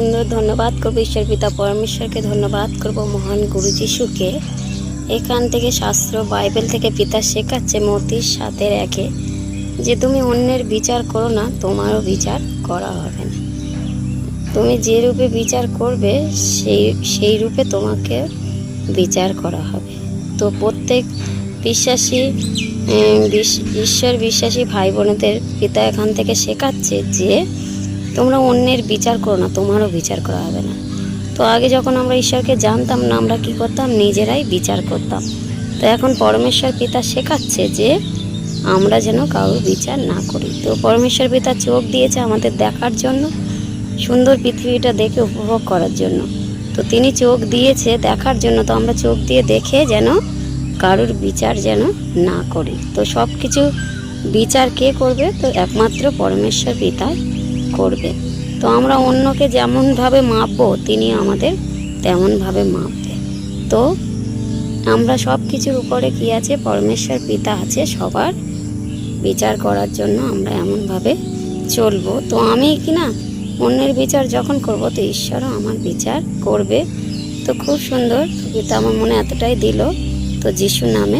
সুন্দর ধন্যবাদ করবো ঈশ্বর পিতা পরমেশ্বরকে, ধন্যবাদ করব মহান গুরু যিশুকে। এখান থেকে শাস্ত্র বাইবেল থেকে পিতা শেখাচ্ছে মতি 7:1 যে তুমি অন্যের বিচার করো না, তোমারও বিচার করা হবে না। তুমি যে রূপে বিচার করবে সেই রূপে তোমাকে বিচার করা হবে। তো প্রত্যেক বিশ্বাসী ঈশ্বর বিশ্বাসী ভাই বোনেদের পিতা এখান থেকে শেখাচ্ছে যে তোমরা অন্যের বিচার করো না, তোমারও বিচার করা হবে না। তো আগে যখন আমরা ঈশ্বরকে জানতাম না, আমরা কি করতাম? নিজেরাই বিচার করতাম। তো এখন পরমেশ্বর পিতা শেখাচ্ছে যে আমরা যেন কারোর বিচার না করি। তো পরমেশ্বর পিতা চোখ দিয়েছে আমাদের দেখার জন্য, সুন্দর পৃথিবীটা দেখে উপভোগ করার জন্য। তো তিনি চোখ দিয়েছে দেখার জন্য, তো আমরা চোখ দিয়ে দেখে যেন কারোর বিচার যেন না করি। তো সব কিছু বিচার কে করবে? তো একমাত্র পরমেশ্বর পিতা করবে। তো আমরা অন্যকে যেমনভাবে মাপবো তিনি আমাদের তেমনভাবে মাপবে। তো আমরা সব কিছুর উপরে কি আছে? পরমেশ্বর পিতা আছে সবার বিচার করার জন্য। আমরা এমনভাবে চলবো। তো আমি কি না অন্যের বিচার যখন করব, তো ঈশ্বরও আমার বিচার করবে। তো খুব সুন্দর পিতা আমার মনে এতটাই দিল। তো যিশুর নামে